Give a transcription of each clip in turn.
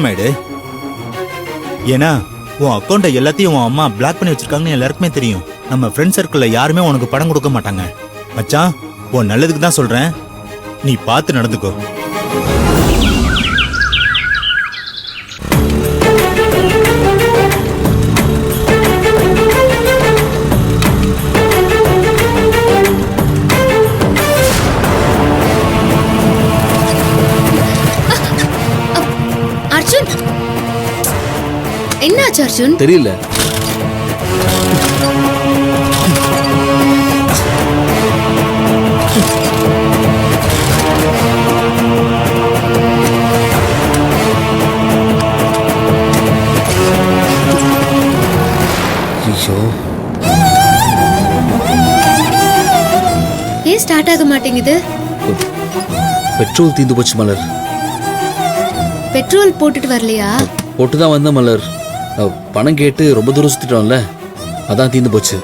மேடு. ஏன்னா உன் அக்கௌண்ட்டை எல்லாத்தையும் உன் அம்மா பிளாக் பண்ணி வச்சிருக்காங்கன்னு எல்லாருக்குமே தெரியும். நம்ம ஃப்ரெண்ட் சர்க்கிள்ல யாருமே உனக்கு பணம் கொடுக்க மாட்டாங்க. மச்சான், உன் நல்லதுக்கு தான் சொல்றேன், நீ பார்த்து நடந்துக்கோ. அர்ஜுன், என்னாச்சு அர்ஜுன்? தெரியல. ஐயோ, ஏன் ஸ்டார்ட் ஆக மாட்டேங்குது? பெட்ரோல் தீந்து போச்சு மலர். பெட்ரோல் போட்டுட்டு வரலையா? போட்டுதான் வந்த மலர். பணம் கேட்டு ரொம்ப தூரம் சுத்திட்டோம்ல, அதான் தீந்து போச்சு.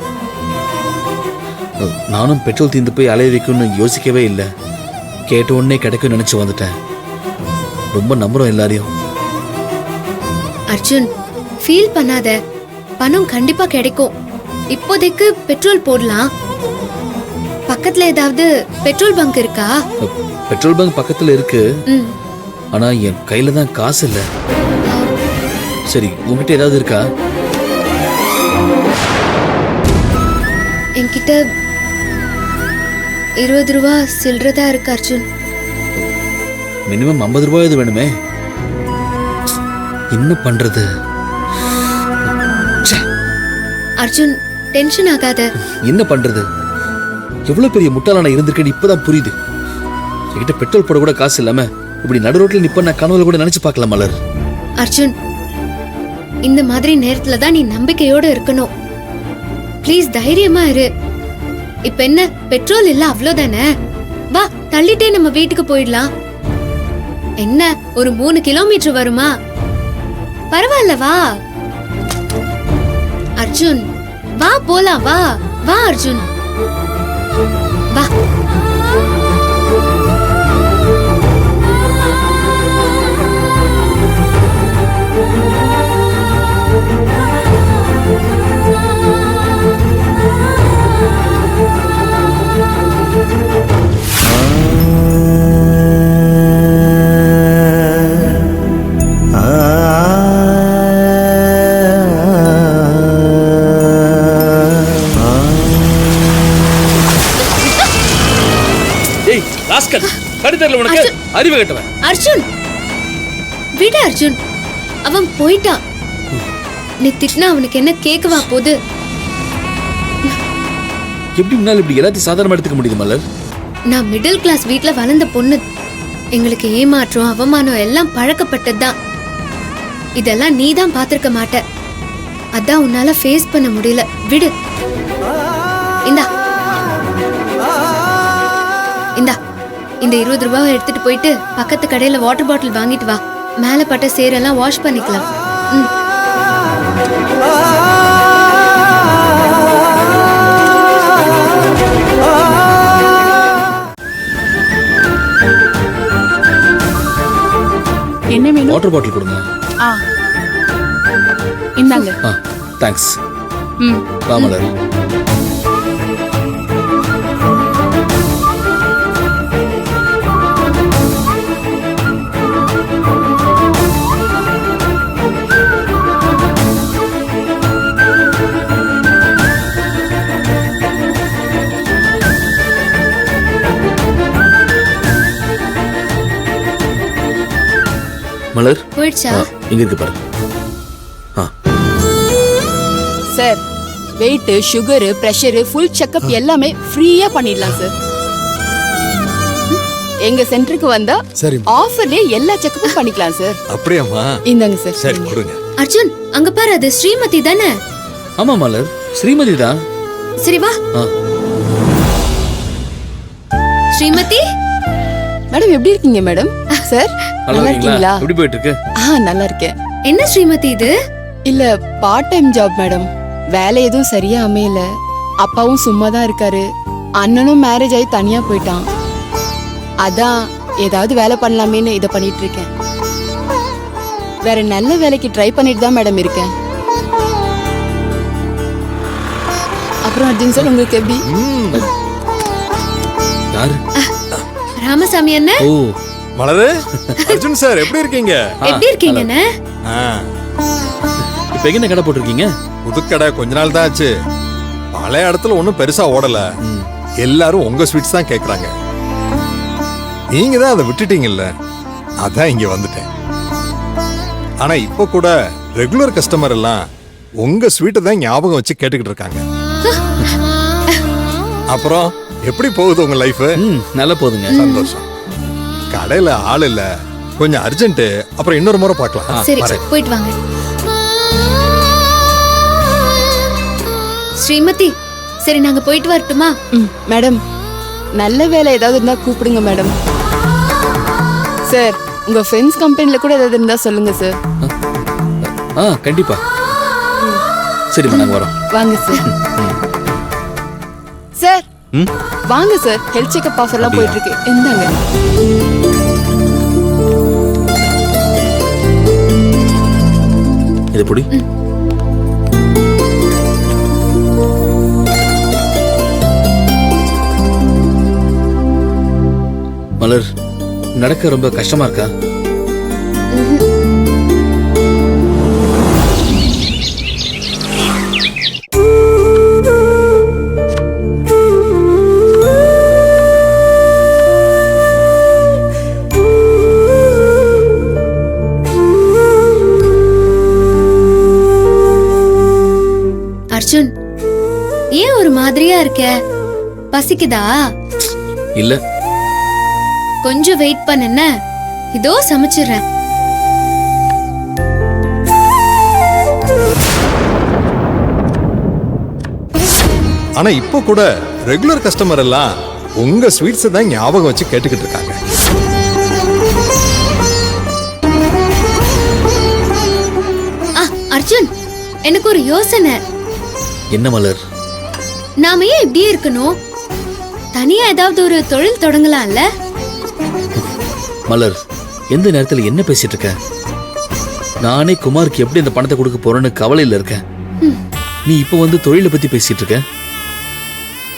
நானும் பெட்ரோல் தீந்து போய் அலைய வைக்கும்னு யோசிக்கவே இல்லை. கேட்ட உடனே கிடைக்கும் நினைச்சு வந்துட்டேன். ரொம்ப நம்புறோம் எல்லாரையும். அர்ஜுன், ஃபீல் பண்ணாத, பணம் கண்டிப்பா கிடைக்கும். இப்போதைக்கு பெட்ரோல் போடலாம். பக்கத்துல ஏதாவது பெட்ரோல் பங்க் இருக்கா? பெட்ரோல் பங்க் பக்கத்துல இருக்கு. ம். ஆனா என் கையில தான் காசு இல்ல. சரி, உங்ககிட்ட ஏதாவது இருக்கா? என்கிட்ட 20 ரூபா சில்லறதா இருக்கு அர்ஜுன். மினிமம் 50 ரூபாய் வேணுமே. என்ன பண்றது? அர்ஜுன், டென்ஷன் ஆகாத. என்ன பண்றது? எவ்வளவு பெரிய முட்டாளான இருந்திருக்கேன்னு இப்பதான் புரியுது. என்கிட்ட பெட்ரோல் போட கூட காசு இல்லாம இப்படி நடு ரோட்ல நிப்ப நான் கனவுல கூட நினைச்சு பார்க்கலாம் மலர். அர்ஜுன், இந்த மாதிரி நேரத்துல தான் நீ நம்பிக்கையோட இருக்கணும். ப்ளீஸ் தைரியமா இரு. இப்ப என்ன, பெட்ரோல் இல்ல அவ்வளவுதானே. வா, தள்ளிட்டே நம்ம வீட்டுக்கு போயிடலாம். என்ன, ஒரு 3 கிலோமீட்டர் வருமா? பரவாயில்ல, வா அர்ஜுன், வா போலாம். வா வா அர்ஜுன், வா. அறிவு கட்டவன். அர்ஜுன், விடு அர்ஜுன், அவன் போயிட்டான். நீ திட்டினா அவனுக்கு என்ன கேட்கவா போது? எப்படி முன்னால இப்படி எல்லாத்தையும் சாதாரணமா எடுத்துக்க முடியுது மலர்? நான் மிடில் கிளாஸ் வீட்ல வளர்ந்த பொண்ணு. எங்களுக்கு ஏமாற்றம், அவமானம் எல்லாம் பழக்கப்பட்டதுதான். இதெல்லாம் நீ தான் பாத்திருக்க மாட்ட. அதான் உன்னால ஃபேஸ் பண்ண முடியல. விடு. இந்தா இந்தா, இந்த 20 ரூபாவை எடுத்துட்டு போயிட்டு பக்கத்து கடையில வாட்டர் பாட்டில் வாங்கிட்டு வா. மேல பட்ட சேரெல்லாம் வாஷ் பண்ணிக்கலாம். என்ன வேணும்? வாட்டர் பாட்டில் கொடுங்க. இந்தாங்க. தேங்க்ஸ். வா மலர். மலர் போயிடுச்சா? இங்க இருக்கு பாரு. Sir, weight, sugar, pressure, full checkup எல்லாமே ஃப்ரீயா பண்ணிடலாம் சார். எங்க சென்டருக்கு வந்தா ஆஃபர்லயே எல்லா செக்கப்பும் பண்ணிக்கலாம் சார். அப்படியாம்மா? இந்தாங்க சார். சரி, கொடுங்க. அர்ஜுன், அங்க பாரு, அது ஸ்ரீமதி தானே? ஆமா மலர், ஸ்ரீமதி தான். சரி வா. ஸ்ரீமதி மேடம், எப்படி இருக்கீங்க மேடம்? சார், நல்லா இருக்கீங்களா? எப்படி போயிட்டு இருக்கு? நல்லா இருக்கேன். என்ன ஸ்ரீமதி இது? இல்ல, பார்ட் டைம் ஜாப் மேடம். வேலை எதுவும் சரியா அமையல. அப்பாவும் சும்மா தான் இருக்காரு. அண்ணனும் மேரேஜ் ஆகி தனியா போயிட்டான். அதான் ஏதாவது வேலை பண்ணலாமேன்னு இதை பண்ணிட்டு இருக்கேன். வேற நல்ல வேலைக்கு ட்ரை பண்ணிட்டு தான் மேடம் இருக்கேன். அப்புறம் அர்ஜுன் சார் உங்களுக்கு எப்படி? யாரு? ராமசாமி அண்ணன் ஓ மலரு, அர்ஜுன் சார் எப்படி இருக்கீங்க? எப்படி இருக்கீங்க அண்ணே? ஆ, இப்ப எங்க கடை போட்டிருக்கீங்க? புதுக்கடை கொஞ்ச நாள் தான் ஆச்சு. பழைய இடத்துல ஒன்றும் பெருசா ஓடல. எல்லாரும் உங்க ஸ்வீட்ஸ் தான் கேக்குறாங்க. நீங்க தான் அதை விட்டுட்டீங்கல்ல, அதான் இங்க வந்துட்டேன். ஆனா இப்ப கூட ரெகுலர் கஸ்டமர் எல்லாம் உங்க ஸ்வீட்டை தான் ஞாபகம் வச்சு கேட்டுக்கிட்டு இருக்காங்க. அப்புறம் எப்படி போகுது உங்க லைஃப்? நல்லா போகுதுங்க. சந்தோஷம். கடையில ஆள் இல்ல, கொஞ்சம் அர்ஜென்ட். அப்புறம் இன்னொரு முறை பார்க்கலாம். சரி வரேன். போயிட்டு வாங்க. ஸ்ரீமதி, சரி நாங்க போயிட்டு வரட்டுமா? மேடம் நல்ல வேலை ஏதாவது இருந்தா கூப்பிடுங்க மேடம். சார் உங்க ஃப்ரெண்ட்ஸ் கம்பெனில கூட ஏதாவது இருந்தா சொல்லுங்க சார். கண்டிப்பா. சரிம்மா நாங்க வரோம். வாங்க சார். சார் வாங்க சார், ஹெல்த் செக்அப் ஆஃபர்லாம் போயிட்டு இருக்கு. இந்தாங்க. இது புடி. மலர், நடக்க ரொம்ப கஷ்டமா இருக்கா? அர்ஜுன், ஏன் ஒரு மாதிரியா இருக்க? பசிக்குதா? இல்ல. கொஞ்சம் வெயிட் பண்ண, இதோ சமைச்சிடுறேன். ஆனா இப்போ கூட ரெகுலர் கஸ்டமர் எல்லாம் உங்க ஸ்வீட்ஸ் தான் ஞாபகம் வச்சு கேட்டுக்கிட்டு இருக்காங்க. அர்ஜுன், எனக்கு ஒரு யோசனை. என்ன மலர்? நாம ஏன் இப்படியே இருக்கணும்? தனியா ஏதாவது ஒரு தொழில் தொடங்கலாம்ல? மலர், எந்த நேரத்துல என்ன பேசிட்டு இருக்க? நானே குமாருக்கு எப்படி அந்த பணத்தை கொடுக்க போறேன்னு கவலையில இருக்கேன். நீ இப்ப வந்து தொழிலை பத்தி பேசிட்டு இருக்க.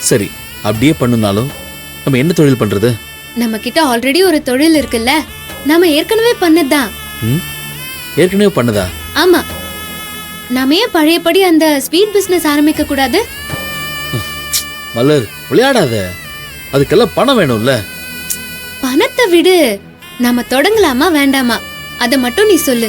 சரி, அப்படியே பண்ணுனாலும் நம்ம என்ன தொழில் பண்றது? நம்ம கிட்ட ஆல்ரெடி ஒரு தொழில் இருக்குல்ல, நாம ஏற்கனவே பண்ணதுதான். ஏற்கனவே பண்ணதா? ஆமா. நாம ஏன் பழையபடி அந்த ஸ்வீட் பிசினஸ் ஆரம்பிக்க கூடாது? மலர், விளையாடாத. அதுக்கெல்லாம் பணம் வேணும்ல. பணத்தை விடு, நாம தொடங்கலாமா வேண்டாமா அத மட்டும் நீ சொல்லு.